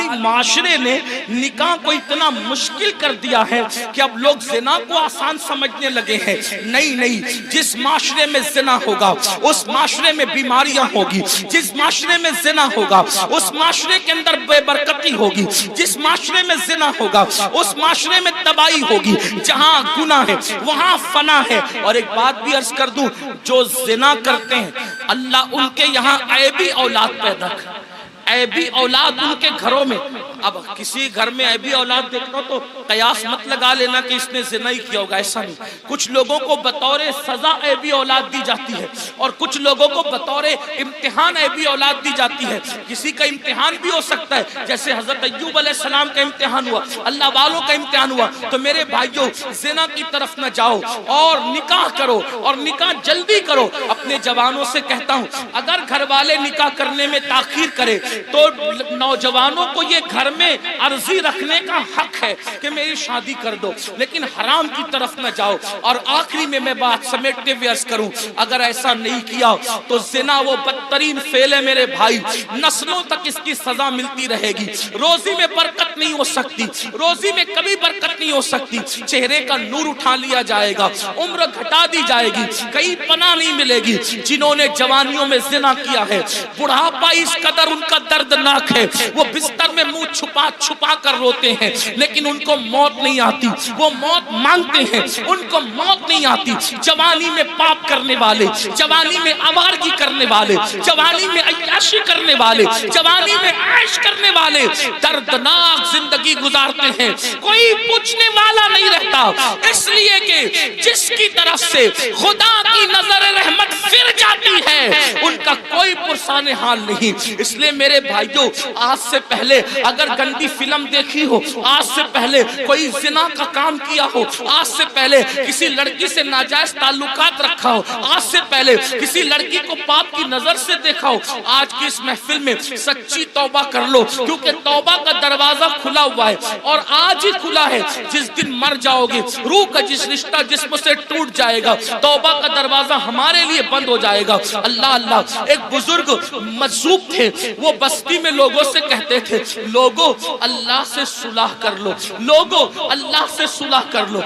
حالی معاشرے نے نکاح کو اتنا مشکل کر دیا ہے کہ اب لوگ زنا کو آسان سمجھنے لگے ہیں۔ نہیں، جس معاشرے میں زنا ہوگا اس معاشرے میں بیماریاں ہوگی، جس معاشرے میں زنا ہوگا اس معاشرے کے اندر بے برکتی ہوگی، جس معاشرے میں زنا ہوگا اس معاشرے میں تباہی ہوگی۔ جہاں گناہ ہے وہاں فنا ہے۔ اور ایک بات بھی عرض کر دوں، جو زنا کرتے ہیں اللہ ان کے یہاں عیبی اولاد پیدا کر، عیبی اولاد ان کے گھروں میں۔ اب کسی گھر میں عیبی اولاد دیکھنا تو قیاس مت لگا لینا کہ اس نے زنا ہی کیا ہوگا، ایسا نہیں۔ کچھ لوگوں کو بطور سزا عیبی اولاد دی جاتی ہے اور کچھ لوگوں کو بطور امتحان عیبی اولاد دی جاتی ہے۔ کسی کا امتحان بھی ہو سکتا ہے، جیسے حضرت ایوب علیہ السلام کا امتحان ہوا، اللہ والوں کا امتحان ہوا۔ تو میرے بھائیوں، زنا کی طرف نہ جاؤ اور نکاح کرو، اور نکاح جلدی کرو۔ اپنے جوانوں سے کہتا ہوں، اگر گھر والے نکاح کرنے میں تاخیر کرے تو نوجوانوں کو یہ گھر میں عرضی رکھنے کا حق ہے کہ میری شادی کر دو، لیکن حرام کی طرف نہ جاؤ۔ اور آخری میں بات سمیٹتے ہوئے عرض کروں، اگر ایسا نہیں کیا تو زنا وہ بدترین فعل ہے میرے بھائی، نسلوں تک اس کی سزا ملتی رہے گی۔ روزی میں برکت نہیں ہو سکتی، روزی میں کبھی برکت نہیں ہو سکتی، چہرے کا نور اٹھا لیا جائے گا، عمر گھٹا دی جائے گی، کہیں پناہ نہیں ملے گی۔ جنہوں نے جوانیوں میں زنا کیا ہے، بڑھاپا اس قدر ان کا دردناک ہے، وہ بستر میں منہ چھپا چھپا کر روتے ہیں، لیکن ان کو موت نہیں آتی، وہ موت مانگتے ہیں، ان کو موت نہیں آتی۔ جوانی میں پاپ کرنے والے، جوانی میں آوارگی کرنے والے، جوانی میں عیاشی کرنے والے، جوانی میں عیش کرنے والے دردناک زندگی گزارتے ہیں، کوئی پوچھنے والا نہیں رہتا، اس لیے کہ جس کی طرف سے خدا کی نظر رحمت پھر جاتی ہے ان کا کوئی پرسان حال نہیں۔ اس لیے میرے بھائیوں، آج سے پہلے اگر گندی فلم دیکھی ہو، آج سے پہلے کوئی زنا کا کام کیا ہو، آج سے پہلے کسی لڑکی سے ناجائز تعلقات رکھا ہو، آج سے پہلے کسی لڑکی کو پاپ کی نظر سے دیکھا ہو، آج کی اس محفل میں سچی توبہ کر لو، کیونکہ توبہ کا دروازہ کھلا ہوا ہے اور آج ہی کھلا ہے۔ جس دن مر جاؤ گے، روح کا جس رشتہ جسم سے ٹوٹ جائے گا، توبہ کا دروازہ ہمارے لیے بند ہو جائے گا۔ اللہ، ایک بزرگ مجذوب تھے، وہ بستی میں لوگوں سے کہتے تھے، لوگوں اللہ سے صلح کر لو، لوگوں اللہ سے صلح کر لو،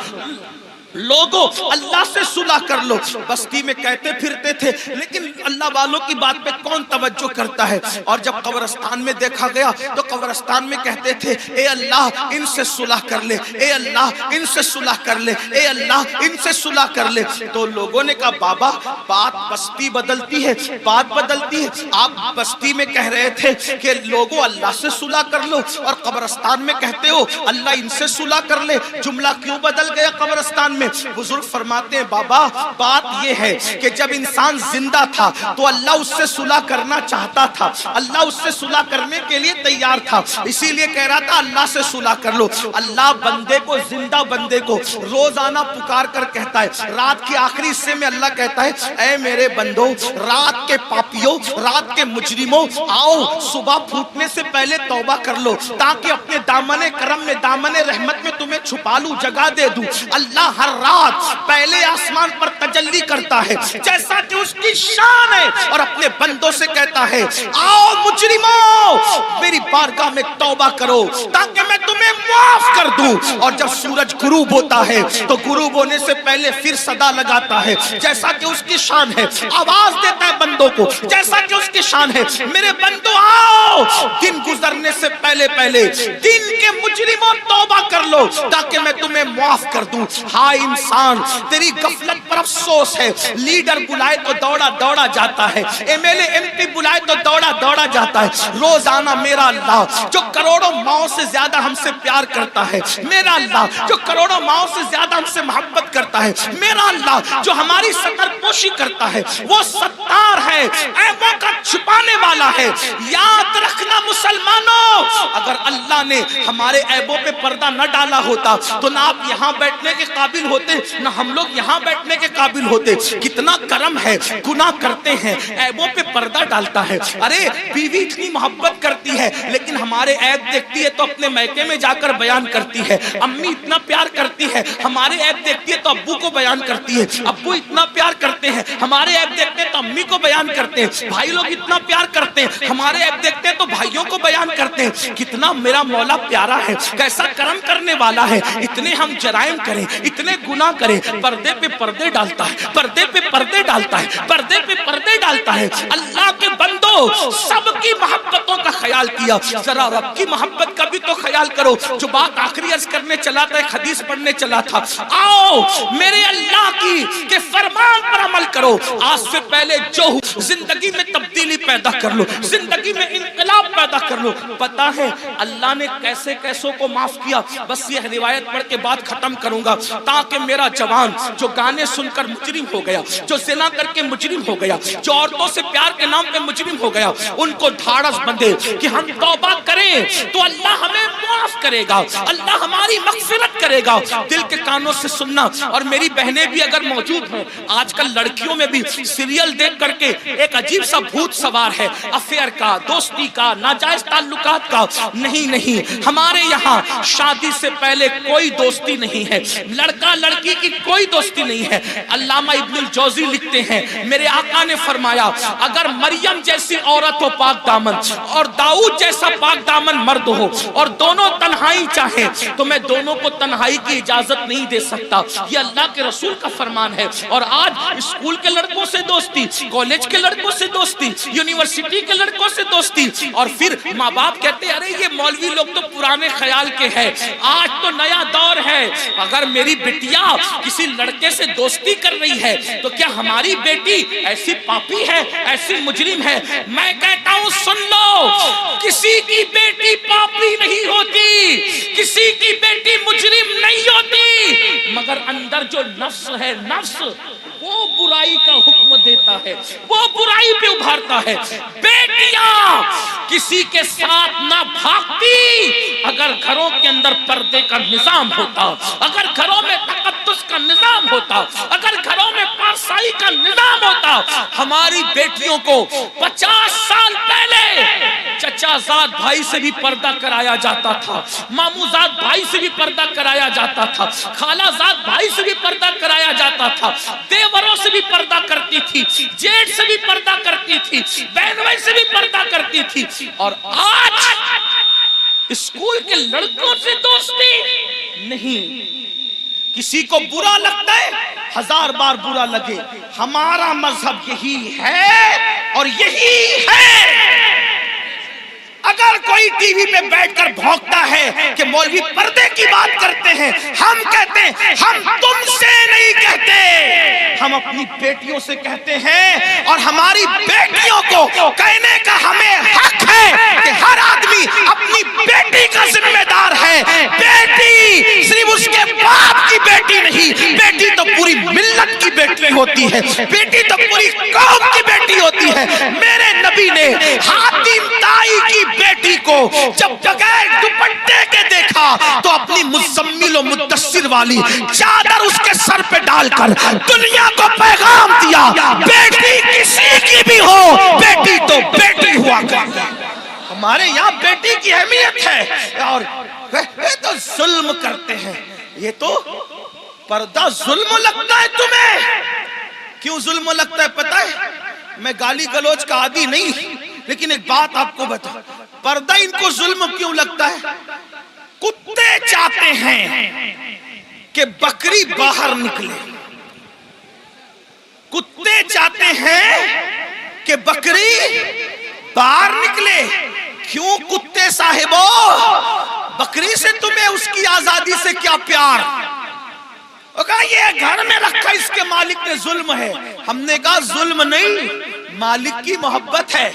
لوگوں اللہ سے صلح کر لو۔ بستی میں کہتے پھرتے تھے، لیکن اللہ والوں کی بات پہ کون توجہ کرتا ہے؟ اور جب قبرستان میں دیکھا گیا تو قبرستان میں کہتے تھے، اے اللہ ان سے صلح کر لے، اے اللہ ان سے صلح کر لے، اے اللہ ان سے صلح کر لے۔ تو لوگوں نے کہا، بابا بات بستی بدلتی ہے، بات بدلتی ہے۔ آپ بستی میں کہہ رہے تھے کہ لوگوں اللہ سے صلح کر لو، اور قبرستان میں کہتے ہو اللہ ان سے صلح کر لے، جملہ کیوں بدل گیا قبرستان میں؟ بزرگ فرماتے ہیں، بابا بات یہ ہے کہ جب انسان زندہ تھا تو اللہ اس سے صلح کرنا چاہتا تھا، اللہ اس سے صلح کرنے کے لیے تیار تھا، اسی لیے کہہ رہا تھا اللہ سے صلح کر لو۔ اللہ بندے کو، زندہ بندے کو روزانہ پکار کر کہتا ہے، رات کی آخری حصے میں اللہ کہتا ہے، اے میرے بندو، رات کے پاپیوں، رات کے مجرموں، آؤ صبح پھوٹنے سے پہلے توبہ کر لو، تاکہ اپنے دامن کرم میں، دامن رحمت میں تمہیں چھپا لوں، جگہ دے دوں۔ اللہ ہر رات پہلے آسمان پر تجلی کرتا ہے جیسا کہ اس کی شان ہے، اور اپنے بندوں سے کہتا ہے، آؤ مجرموں میری بارگاہ میں توبہ کرو تاکہ میں تمہیں معاف کر دوں۔ اور جب سورج غروب ہوتا ہے تو غروب ہونے سے پہلے پھر صدا لگاتا ہے جیسا کہ اس کی شان ہے، آواز دیتا ہے بندوں کو جیسا کہ اس کی شان ہے، میرے بندوں آؤ، دن گزرنے سے پہلے پہلے دن کے مجرموں توبہ کر لو تاکہ میں تمہیں معاف کر دوں۔ ہائے انسان، تیری غفلت پر افسوس ہے، لیڈر بلائے تو دوڑا دوڑا جاتا ہے، M L A M P بلائے تو دوڑا دوڑا جاتا ہے۔ روزانہ میرا اللہ جو کروڑوں ماؤں سے زیادہ ہم سے پیار کرتا ہے، میرا اللہ جو کروڑوں ماؤں سے زیادہ ہم سے محبت کرتا ہے، میرا اللہ جو ہماری ستر پوشی کرتا ہے، وہ ستار ہے، عیبوں کا چھپانے والا ہے۔ یاد رکھنا مسلمانوں، اگر اللہ اللہ نے ہمارے عیبوں پہ پردہ نہ ڈالا ہوتا تو نہ آپ یہاں بیٹھنے کے قابل ہوتے نہ ہم لوگ یہاں بیٹھنے کے قابل ہوتے. کتنا کرم ہے, گناہ کرتے ہیں, عیبوں پہ پردہ ڈالتا ہے. ارے بیوی اتنی محبت کرتی ہے لیکن ہمارے عیب دیکھتی ہے تو اپنے میکے میں جا کر بیان کرتی ہے. امی اتنا پیار کرتی ہے, ہمارے عیب دیکھتی ہے تو ابو کو بیان کرتی ہے. ابو اتنا پیار کرتے ہیں, ہمارے عیب دیکھتے ہیں تو امی کو بیان کرتے ہیں. بھائی لوگ اتنا پیار کرتے ہیں, ہمارے عیب دیکھتے ہیں تو بھائیوں کو بیان کرتے ہیں. کتنا میرا مولا پیارا ہے, کیسا کرم کرنے والا ہے. اتنے ہم جرائم کریں, اتنے گناہ کریں, پردے پہ پردے ڈالتا ہے, پردے پہ پردے ڈالتا ہے, پردے پہ پردے ڈالتا ہے. اللہ کے بندو سب کی محبتوں کا خیال کیا, ذرا رب کی محبت کا بھی تو خیال کرو. جو بات آخری عرض کرنے چلا تھا, ایک حدیث پڑھنے چلا تھا, آؤ میرے اللہ کی کے فرمان پر عمل کرو. آج سے پہلے جو زندگی میں تبدیلی پیدا کر لو, زندگی میں انقلاب پیدا کر لو. پتا ہے اللہ نے کیسے کیسوں کو معاف کیا. بس یہ روایت پڑھ کے بات ختم کروں گا تاکہ میرا جوان جو گانے سن کر مجرم ہو گیا, جو زنا کر کے مجرم ہو گیا, جو عورتوں سے پیار کے نام پہ مجرم ہو گیا, ان کو دھاڑس بندھے کہ ہم توبہ کریں تو اللہ ہمیں معاف کرے گا, اللہ ہماری مغفرت کرے گا. دل کے کانوں سے سننا. اور میری بہنیں بھی اگر موجود ہیں, آج کل لڑکیوں میں بھی سیریل دیکھ کر کے ایک عجیب سا بھوت سوار ہے, افیئر کا, دوستی کا, ناجائز تعلقات کا. نہیں نہیں, ہمارے یہاں شادی سے پہلے کوئی دوستی نہیں ہے, لڑکا لڑکی کی کوئی دوستی نہیں ہے. علامہ ابن الجوزی لکھتے ہیں, میرے آقا نے فرمایا اگر مریم جیسی عورت ہو پاک دامن اور داؤد جیسا پاک دامن مرد ہو اور دونوں تنہائی چاہیں تو میں دونوں کو تنہائی کی اجازت نہیں دے سکتا. یہ اللہ کے رسول کا فرمان ہے. اور آج اسکول کے لڑکوں سے دوستی, کالج کے لڑکوں سے دوستی, یونیورسٹی کے لڑکوں سے دوستی, اور پھر ماں باپ کہتے ہیں ارے یہ مولوی لوگ تو پرانے خیال کے ہیں, آج تو نیا دور ہے. اگر میری بیٹیا کسی لڑکے سے دوستی کر رہی ہے تو کیا ہماری بیٹی ایسی پاپی ہے, ایسی مجرم ہے؟ میں کہتا ہوں سن لو, کسی کی بیٹی پاپی نہیں ہوتی, کسی کی بیٹی مجرم نہیں ہوتی, مگر اندر جو نفس ہے, نفس وہ برائی کا حکم دیتا ہے, وہ برائی پہ ابھارتا ہے. بیٹیاں کسی کے ساتھ نہ بھاگتی اگر گھروں کے اندر پردے کا نظام ہوتا, اگر گھروں میں تقدس کا نظام ہوتا, اگر گھروں میں پارسائی کا نظام ہوتا. ہماری بیٹیوں کو 50 سال پہلے چچا زاد بھائی سے بھی پردہ کرایا جاتا تھا, مامو زاد بھائی سے بھی پردہ کرایا جاتا تھا, خالہ زاد بھائی سے بھی پردہ کرایا جاتا تھا, دیوروں سے بھی پردہ کرتی تھی, جیٹ سے بھی پردہ کرتی تھی, بہنوئی سے بھی پردہ کرتی تھی. اور آج اسکول کے لڑکوں سے دوستی نہیں. کسی کو برا لگتا ہے, 1000 بار برا لگے, ہمارا مذہب یہی ہے اور یہی ہے. اگر کوئی ٹی وی پہ بیٹھ کر بھونکتا ہے کہ مولوی پردے کی بات کرتے ہیں, ہم کہتے ہیں ہم تم سے نہیں کہتے, ہم اپنی بیٹیوں سے کہتے ہیں. اور ہماری بیٹیوں کو کہنے کا ہمیں حق ہے کہ ہر آدمی اپنی بیٹی کا ذمہ دار ہے. بیٹی صرف اس کے باپ کی بیٹی نہیں, بیٹی تو پوری ملت کی بیٹی ہوتی ہے, بیٹی تو پوری قوم کی بیٹی ہوتی ہے. میرے نبی نے حاتم طائی کی بیٹی کو جب بغیر دوپٹے کے دیکھا تو اپنی مزمل و مدثر والی چادر اس کے سر پہ ڈال کر دنیا کو پیغام دیا, بیٹی کسی کی بھی ہو, بیٹی تو بیٹی ہوا کرتی. ہمارے یہاں بیٹی کی اہمیت ہے. اور یہ تو ظلم کرتے ہیں, یہ تو پردہ ظلم لگتا ہے تمہیں. کیوں ظلم لگتا ہے پتہ ہے؟ میں گالی گلوچ کا عادی نہیں, لیکن ایک بات آپ کو بتا, پردہ ان کو ظلم کیوں لگتا ہے؟ کتے چاہتے ہیں کہ بکری باہر نکلے, کتے چاہتے ہیں کہ بکری باہر نکلے. کیوں کتے صاحبو, بکری سے تمہیں اس کی آزادی سے کیا پیار؟ وہ کہا یہ گھر میں رکھا اس کے مالک نے ظلم ہے. ہم نے کہا ظلم نہیں, مالک کی محبت ہے.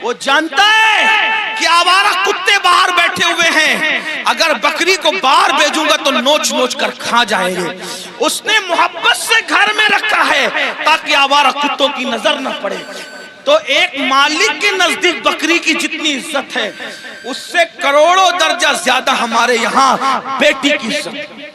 وہ جانتا ہے کہ آوارہ کتے باہر بیٹھے ہوئے ہیں, اگر بکری کو باہر بھیجوں گا تو نوچ نوچ کر کھا جائیں گے. اس نے محبت سے گھر میں رکھا ہے تاکہ آوارہ کتوں کی نظر نہ پڑے. تو ایک مالک کے نزدیک بکری کی جتنی عزت ہے اس سے کروڑوں درجہ زیادہ ہمارے یہاں بیٹی کی عزت ہے۔